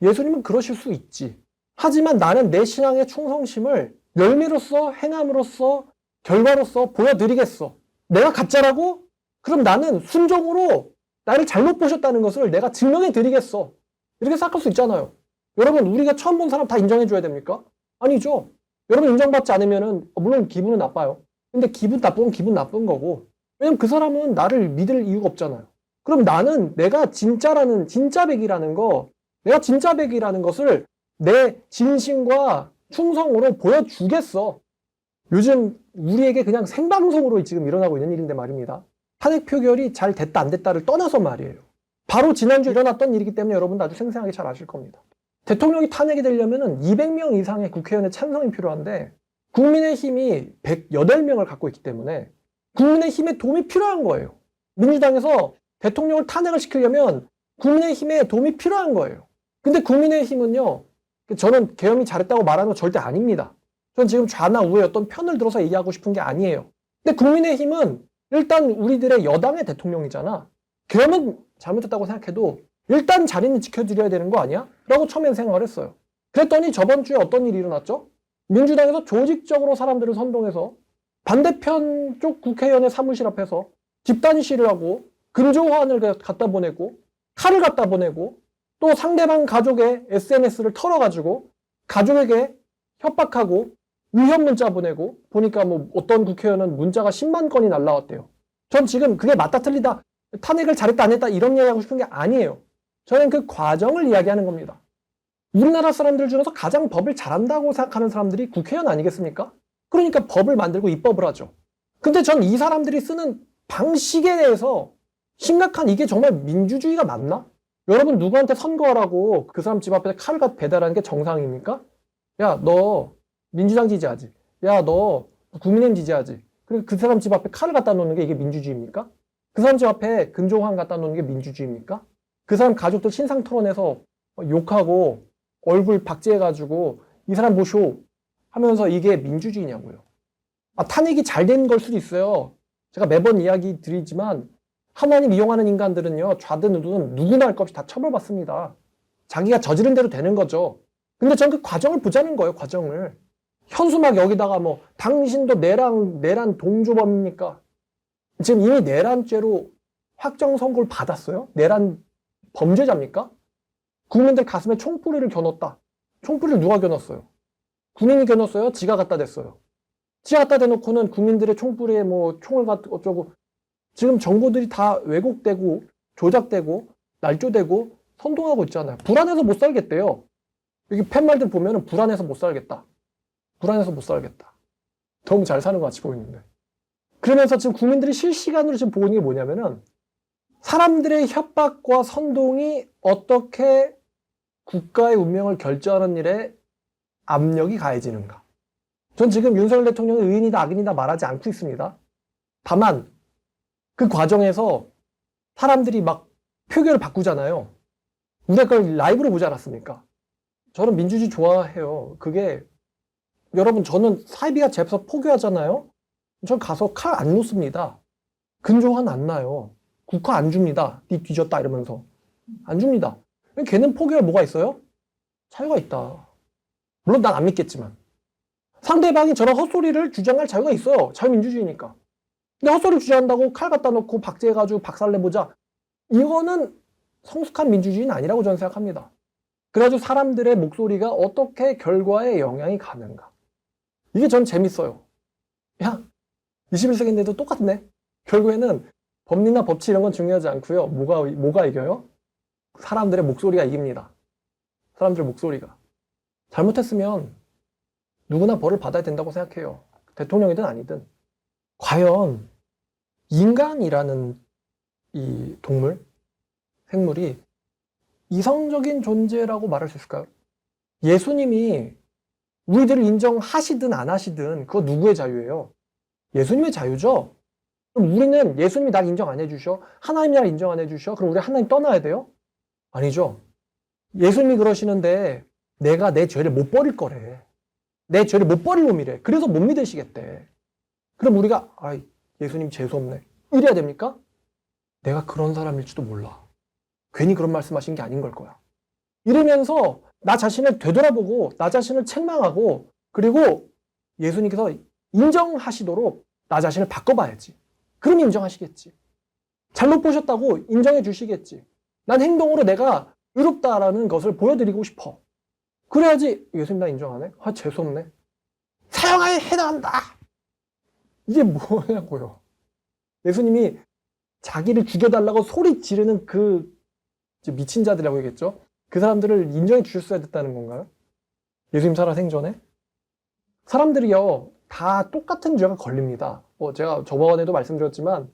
예수님은 그러실 수 있지. 하지만 나는 내 신앙의 충성심을 열매로서 행함으로써 결과로서 보여드리겠어. 내가 가짜라고? 그럼 나는 순종으로 나를 잘못 보셨다는 것을 내가 증명해 드리겠어. 이렇게 생각할 수 있잖아요. 여러분, 우리가 처음 본 사람 다 인정해줘야 됩니까? 아니죠. 여러분, 인정받지 않으면은, 물론 기분은 나빠요. 근데 기분 나쁘면 기분 나쁜 거고. 왜냐면 그 사람은 나를 믿을 이유가 없잖아요. 그럼 나는 내가 진짜 백이라는 거, 내가 진짜 백이라는 것을 내 진심과 충성으로 보여주겠어. 요즘 우리에게 그냥 생방송으로 지금 일어나고 있는 일인데 말입니다. 탄핵 표결이 잘 됐다 안 됐다를 떠나서 말이에요. 바로 지난주 일어났던 일이기 때문에 여러분도 아주 생생하게 잘 아실 겁니다. 대통령이 탄핵이 되려면 200명 이상의 국회의원의 찬성이 필요한데 국민의힘이 108명을 갖고 있기 때문에 국민의힘의 도움이 필요한 거예요. 민주당에서 대통령을 탄핵을 시키려면 국민의힘의 도움이 필요한 거예요. 근데 국민의힘은요, 저는 계엄이 잘했다고 말하는 건 절대 아닙니다. 전 지금 좌나 우의 어떤 편을 들어서 얘기하고 싶은 게 아니에요. 근데 국민의힘은 일단 우리들의 여당의 대통령이잖아. 계엄은 잘못했다고 생각해도 일단 자리는 지켜드려야 되는 거 아니야? 라고 처음엔 생각을 했어요. 그랬더니 저번 주에 어떤 일이 일어났죠? 민주당에서 조직적으로 사람들을 선동해서 반대편 쪽 국회의원의 사무실 앞에서 집단 시위를 하고 금조화환을 갖다 보내고 칼을 갖다 보내고 또 상대방 가족의 SNS를 털어가지고 가족에게 협박하고 위협 문자 보내고 보니까 뭐 어떤 국회의원은 문자가 10만 건이 날라왔대요. 전 지금 그게 맞다 틀리다 탄핵을 잘했다 안 했다 이런 이야기하고 싶은 게 아니에요. 저는 그 과정을 이야기하는 겁니다. 우리나라 사람들 중에서 가장 법을 잘한다고 생각하는 사람들이 국회의원 아니겠습니까? 그러니까 법을 만들고 입법을 하죠. 근데 전 이 사람들이 쓰는 방식에 대해서 심각한 이게 정말 민주주의가 맞나? 여러분 누구한테 선거하라고 그 사람 집 앞에 칼 배달하는 게 정상입니까? 야, 너 민주당 지지하지? 야, 너 국민의힘 지지하지? 그리고 그 사람 집 앞에 칼을 갖다 놓는 게 이게 민주주의입니까? 그 사람 집 앞에 금종환 갖다 놓는 게 민주주의입니까? 그 사람 가족들 신상 토론해서 욕하고 얼굴 박제해가지고 이 사람 모쇼 하면서 이게 민주주의냐고요. 탄핵이 잘 된 걸 수도 있어요. 제가 매번 이야기 드리지만 하나님 이용하는 인간들은요, 좌든 우든 누구나 할 것 없이 다 처벌받습니다. 자기가 저지른 대로 되는 거죠. 근데 전 그 과정을 보자는 거예요, 과정을. 현수막 여기다가 뭐 당신도 내란 동조범입니까? 지금 이미 내란죄로 확정 선고를 받았어요? 내란 범죄자입니까? 국민들 가슴에 총뿌리를 겨눴다. 총뿌리를 누가 겨눴어요? 군인이 겨눴어요? 지가 갖다 댔어요. 지가 갖다 대놓고는 국민들의 총뿌리에 뭐 총을 어쩌고 지금 정보들이 다 왜곡되고 조작되고 날조되고 선동하고 있잖아요. 불안해서 못 살겠대요. 여기 팻말들 보면은 불안해서 못 살겠다. 불안해서 못 살겠다. 너무 잘 사는 것 같이 보이는데. 그러면서 지금 국민들이 실시간으로 지금 보고 있는 게 뭐냐면은 사람들의 협박과 선동이 어떻게 국가의 운명을 결정하는 일에 압력이 가해지는가. 전 지금 윤석열 대통령이 의인이다 악인이다 말하지 않고 있습니다. 다만 그 과정에서 사람들이 막 표결을 바꾸잖아요. 우리가 그걸 라이브로 보지 않았습니까? 저는 민주주의 좋아해요. 그게 여러분 저는 사이비가 재서 포교하잖아요. 전 가서 칼 안 놓습니다. 근조환 안 나요. 국화 안 줍니다. 니 뒤졌다 이러면서 안 줍니다. 걔는 포교에 뭐가 있어요? 자유가 있다. 물론 난 안 믿겠지만 상대방이 저런 헛소리를 주장할 자유가 있어요. 자유민주주의니까. 근데 헛소리 주장한다고 칼 갖다 놓고 박제해가지고 박살내보자. 이거는 성숙한 민주주의는 아니라고 저는 생각합니다. 그래가지고 사람들의 목소리가 어떻게 결과에 영향이 가는가. 이게 전 재밌어요. 야, 21세기인데도 똑같네. 결국에는 법리나 법치 이런 건 중요하지 않고요. 뭐가 이겨요? 사람들의 목소리가 이깁니다. 사람들의 목소리가. 잘못했으면 누구나 벌을 받아야 된다고 생각해요. 대통령이든 아니든. 과연 인간이라는 이 동물, 생물이 이성적인 존재라고 말할 수 있을까요? 예수님이 우리들을 인정하시든 안 하시든 그거 누구의 자유예요? 예수님의 자유죠? 그럼 우리는 예수님이 날 인정 안 해주셔? 하나님이 날 인정 안 해주셔? 그럼 우리 하나님 떠나야 돼요? 아니죠. 예수님이 그러시는데 내가 내 죄를 못 버릴 거래. 내 죄를 못 버릴 놈이래. 그래서 못 믿으시겠대. 그럼 우리가 예수님 재수없네. 이래야 됩니까? 내가 그런 사람일지도 몰라. 괜히 그런 말씀하신 게 아닌 걸 거야. 이러면서 나 자신을 되돌아보고 나 자신을 책망하고 그리고 예수님께서 인정하시도록 나 자신을 바꿔봐야지. 그럼 인정하시겠지. 잘못 보셨다고 인정해 주시겠지. 난 행동으로 내가 의롭다라는 것을 보여드리고 싶어. 그래야지 예수님 나 인정하네? 아, 재수없네. 사형하에 해당한다. 이게 뭐냐고요. 예수님이 자기를 죽여달라고 소리 지르는 그 미친 자들이라고 얘기했죠. 그 사람들을 인정해 주셨어야 됐다는 건가요? 예수님 살아생전에? 사람들이요, 다 똑같은 죄가 걸립니다. 제가 저번에도 말씀드렸지만,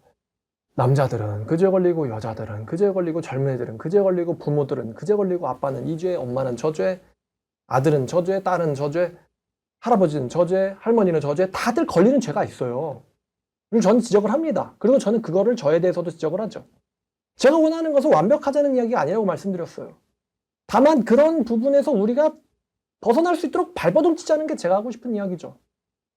남자들은 그 죄 걸리고, 여자들은 그 죄 걸리고, 젊은이들은 그 죄 걸리고, 부모들은 그 죄 걸리고, 아빠는 이 죄, 엄마는 저 죄, 아들은 저 죄, 딸은 저 죄, 할아버지는 저 죄, 할머니는 저 죄, 다들 걸리는 죄가 있어요. 그리고 저는 지적을 합니다. 그리고 저는 그거를 저에 대해서도 지적을 하죠. 제가 원하는 것은 완벽하자는 이야기가 아니라고 말씀드렸어요. 다만 그런 부분에서 우리가 벗어날 수 있도록 발버둥 치자는 게 제가 하고 싶은 이야기죠.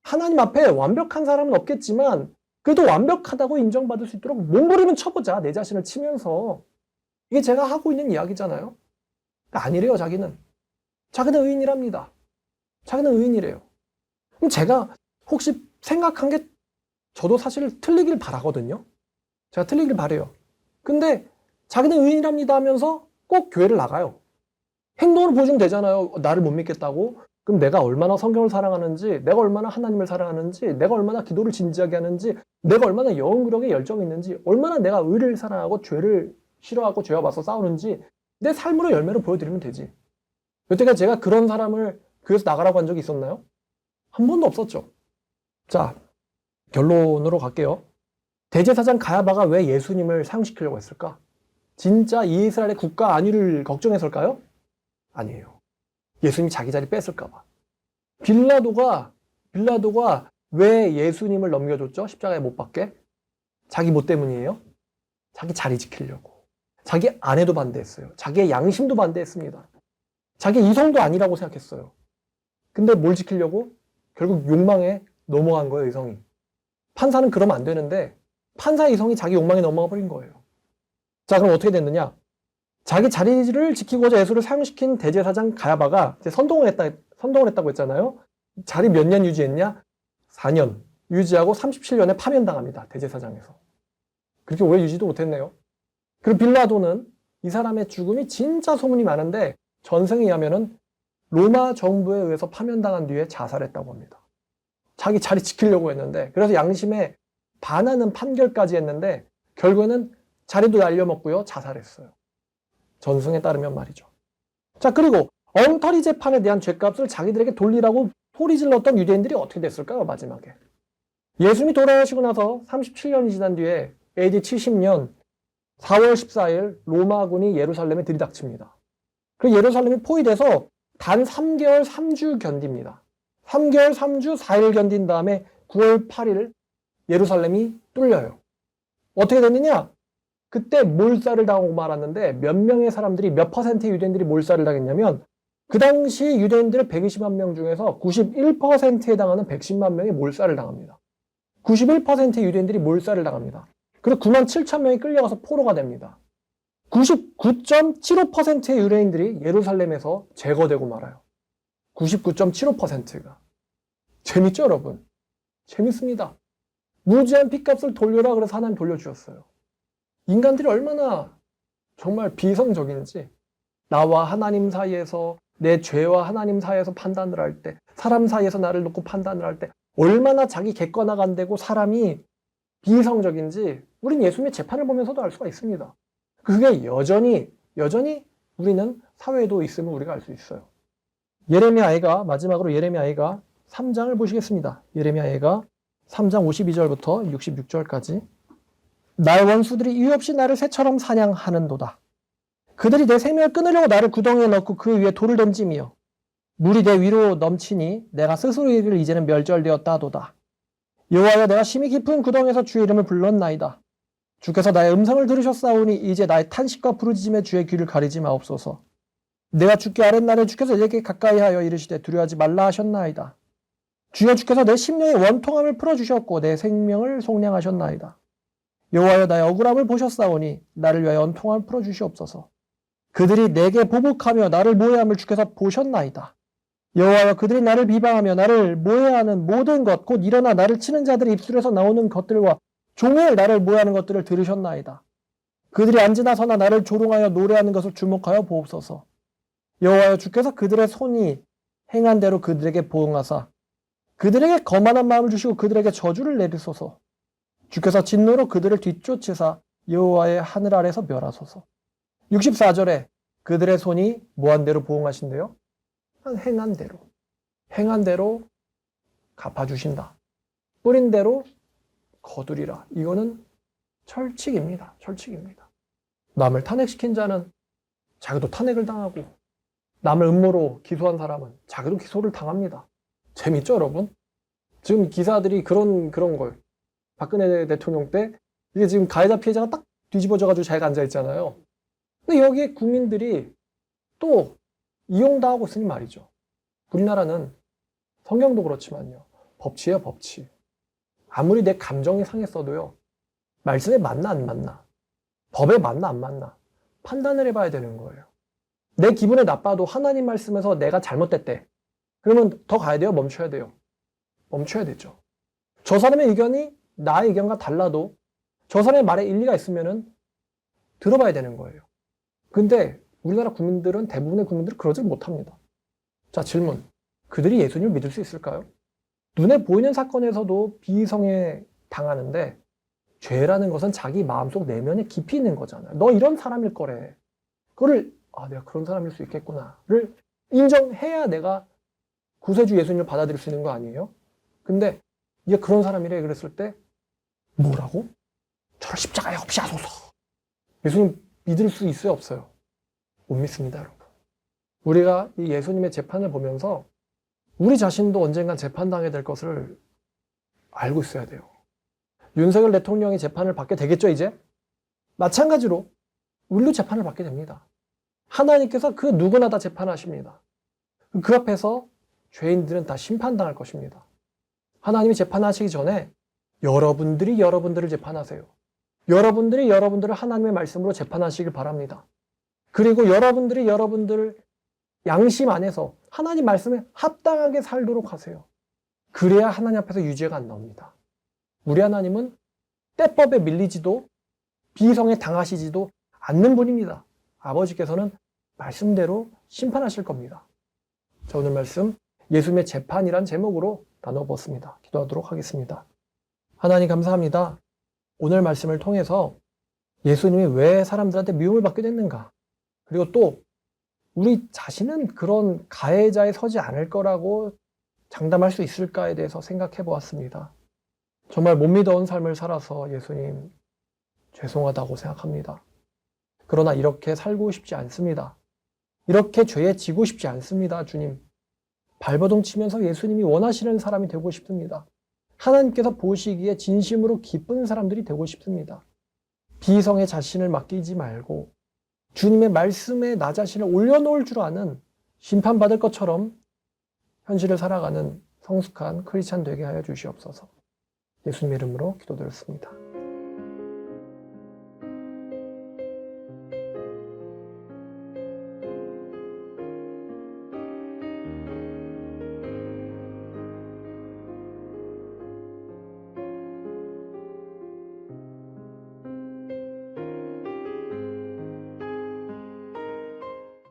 하나님 앞에 완벽한 사람은 없겠지만 그래도 완벽하다고 인정받을 수 있도록 몸부림은 쳐보자. 내 자신을 치면서. 이게 제가 하고 있는 이야기잖아요. 아니래요, 자기는. 자기는 의인이랍니다. 자기는 의인이래요. 그럼 제가 혹시 생각한 게 저도 사실 틀리길 바라거든요. 제가 틀리길 바래요. 근데 자기는 의인이랍니다 하면서 꼭 교회를 나가요. 행동으로 보여주면 되잖아요. 나를 못 믿겠다고. 그럼 내가 얼마나 성경을 사랑하는지, 내가 얼마나 하나님을 사랑하는지, 내가 얼마나 기도를 진지하게 하는지, 내가 얼마나 영구력에 열정이 있는지, 얼마나 내가 의를 사랑하고 죄를 싫어하고 죄와 맞서 싸우는지 내 삶으로 열매로 보여드리면 되지. 여태까지 제가 그런 사람을 교회에서 나가라고 한 적이 있었나요? 한 번도 없었죠. 자, 결론으로 갈게요. 대제사장 가야바가 왜 예수님을 사형시키려고 했을까? 진짜 이스라엘의 국가 안위를 걱정했을까요? 아니에요. 예수님이 자기 자리 뺐을까 봐. 빌라도가 왜 예수님을 넘겨줬죠? 십자가에 못 박게? 자기 뭐 때문이에요? 자기 자리 지키려고. 자기 아내도 반대했어요. 자기의 양심도 반대했습니다. 자기 이성도 아니라고 생각했어요. 근데 뭘 지키려고? 결국 욕망에 넘어간 거예요, 이성이. 판사는 그러면 안 되는데 판사의 이성이 자기 욕망에 넘어가 버린 거예요. 자, 그럼 어떻게 됐느냐? 자기 자리를 지키고자 예수를 사형시킨 대제사장 가야바가 이제 선동을 했다고 했잖아요. 자리 몇 년 유지했냐? 4년 유지하고 37년에 파면당합니다. 대제사장에서. 그렇게 오래 유지도 못했네요. 그리고 빌라도는 이 사람의 죽음이 진짜 소문이 많은데 전생에 의하면은 로마 정부에 의해서 파면당한 뒤에 자살했다고 합니다. 자기 자리 지키려고 했는데, 그래서 양심에 반하는 판결까지 했는데 결국에는 자리도 날려먹고요, 자살했어요. 전승에 따르면 말이죠. 자, 그리고 엉터리 재판에 대한 죄값을 자기들에게 돌리라고 소리 질렀던 유대인들이 어떻게 됐을까요, 마지막에? 예수님이 돌아가시고 나서 37년이 지난 뒤에 AD 70년 4월 14일 로마군이 예루살렘에 들이닥칩니다. 그리고 예루살렘이 포위돼서 단 3개월 3주 견딥니다. 3개월 3주 4일 견딘 다음에 9월 8일 예루살렘이 뚫려요. 어떻게 됐느냐? 그때 몰살을 당하고 말았는데 몇 명의 사람들이, 몇 퍼센트의 유대인들이 몰살을 당했냐면 그 당시 유대인들의 120만 명 중에서 91%에 해당하는 110만 명이 몰살을 당합니다. 91%의 유대인들이 몰살을 당합니다. 그리고 9만 7천 명이 끌려가서 포로가 됩니다. 99.75%의 유대인들이 예루살렘에서 제거되고 말아요. 99.75%가. 재밌죠, 여러분? 재밌습니다. 무지한 핏값을 돌려라 그래서 하나님 돌려주셨어요. 인간들이 얼마나 정말 비성적인지, 나와 하나님 사이에서, 내 죄와 하나님 사이에서 판단을 할 때, 사람 사이에서 나를 놓고 판단을 할 때 얼마나 자기 객관화가 안 되고 사람이 비성적인지 우린 예수님의 재판을 보면서도 알 수가 있습니다. 그게 여전히 우리는 사회에도 있으면 우리가 알 수 있어요. 마지막으로 예레미야가 3장을 보시겠습니다. 예레미야가 3장 52절부터 66절까지. 나의 원수들이 이유 없이 나를 새처럼 사냥하는도다. 그들이 내 생명을 끊으려고 나를 구덩이에 넣고 그 위에 돌을 던지며 물이 내 위로 넘치니 내가 스스로 이르기를 이제는 멸절되었다도다. 여호와여, 내가 심히 깊은 구덩이에서 주의 이름을 불렀나이다. 주께서 나의 음성을 들으셨사오니 이제 나의 탄식과 부르짖음에 주의 귀를 가리지 마옵소서. 내가 주께 아뢰날에 주께서 내게 가까이 하여 이르시되 두려워하지 말라 하셨나이다. 주여, 주께서 내 심령의 원통함을 풀어주셨고 내 생명을 속량하셨나이다. 여호와여, 나의 억울함을 보셨사오니 나를 위하여 원통함을 풀어주시옵소서. 그들이 내게 보복하며 나를 모해함을 주께서 보셨나이다. 여호와여, 그들이 나를 비방하며 나를 모해하는 모든 것, 곧 일어나 나를 치는 자들의 입술에서 나오는 것들과 종일 나를 모해하는 것들을 들으셨나이다. 그들이 앉으나 서나 나를 조롱하여 노래하는 것을 주목하여 보옵소서. 여호와여 주께서 그들의 손이 행한 대로 그들에게 보응하사 그들에게 거만한 마음을 주시고 그들에게 저주를 내리소서. 주께서 진노로 그들을 뒤쫓으사 여호와의 하늘 아래서 멸하소서. 64절에 그들의 손이 뭐한 대로 보응하신대요? 행한 대로 갚아주신다. 뿌린 대로 거두리라. 이거는 철칙입니다. 철칙입니다. 남을 탄핵시킨 자는 자기도 탄핵을 당하고 남을 음모로 기소한 사람은 자기도 기소를 당합니다. 재밌죠, 여러분? 지금 기사들이 그런 걸 박근혜 대통령 때 이게 지금 가해자 피해자가 딱 뒤집어져가지고 자기가 앉아있잖아요. 근데 여기에 국민들이 또 이용당하고 있으니 말이죠. 우리나라는 성경도 그렇지만요. 법치예요, 법치. 아무리 내 감정이 상했어도요. 말씀에 맞나 안 맞나, 법에 맞나 안 맞나 판단을 해봐야 되는 거예요. 내 기분이 나빠도 하나님 말씀에서 내가 잘못됐대. 그러면 더 가야 돼요? 멈춰야 돼요? 멈춰야 되죠. 저 사람의 의견이 나의 의견과 달라도 저 사람의 말에 일리가 있으면은 들어봐야 되는 거예요. 근데 우리나라 국민들은, 대부분의 국민들은 그러질 못합니다. 자, 질문. 그들이 예수님을 믿을 수 있을까요? 눈에 보이는 사건에서도 비이성에 당하는데 죄라는 것은 자기 마음속 내면에 깊이 있는 거잖아요. 너 이런 사람일 거래. 그거를 내가 그런 사람일 수 있겠구나를 인정해야 내가 구세주 예수님을 받아들일 수 있는 거 아니에요? 근데 얘 그런 사람이래 그랬을 때 뭐라고? 저를 십자가에 없이 하소서. 예수님 믿을 수 있어요, 없어요? 못 믿습니다, 여러분. 우리가 이 예수님의 재판을 보면서 우리 자신도 언젠간 재판당해야 될 것을 알고 있어야 돼요. 윤석열 대통령이 재판을 받게 되겠죠, 이제? 마찬가지로 우리도 재판을 받게 됩니다. 하나님께서 그 누구나 다 재판하십니다. 그 앞에서 죄인들은 다 심판당할 것입니다. 하나님이 재판하시기 전에 여러분들이 여러분들을 재판하세요. 여러분들이 여러분들을 하나님의 말씀으로 재판하시길 바랍니다. 그리고 여러분들이 여러분들을 양심 안에서 하나님 말씀에 합당하게 살도록 하세요. 그래야 하나님 앞에서 유죄가 안 나옵니다. 우리 하나님은 때법에 밀리지도 비성에 당하시지도 않는 분입니다. 아버지께서는 말씀대로 심판하실 겁니다. 자, 오늘 말씀 예수님의 재판이란 제목으로 나눠보았습니다. 기도하도록 하겠습니다. 하나님 감사합니다. 오늘 말씀을 통해서 예수님이 왜 사람들한테 미움을 받게 됐는가, 그리고 또 우리 자신은 그런 가해자에 서지 않을 거라고 장담할 수 있을까에 대해서 생각해 보았습니다. 정말 못 믿어온 삶을 살아서 예수님 죄송하다고 생각합니다. 그러나 이렇게 살고 싶지 않습니다. 이렇게 죄에 지고 싶지 않습니다. 주님, 발버둥 치면서 예수님이 원하시는 사람이 되고 싶습니다. 하나님께서 보시기에 진심으로 기쁜 사람들이 되고 싶습니다. 비성의 자신을 맡기지 말고 주님의 말씀에 나 자신을 올려놓을 줄 아는, 심판받을 것처럼 현실을 살아가는 성숙한 크리스찬 되게 하여 주시옵소서. 예수님 이름으로 기도드렸습니다.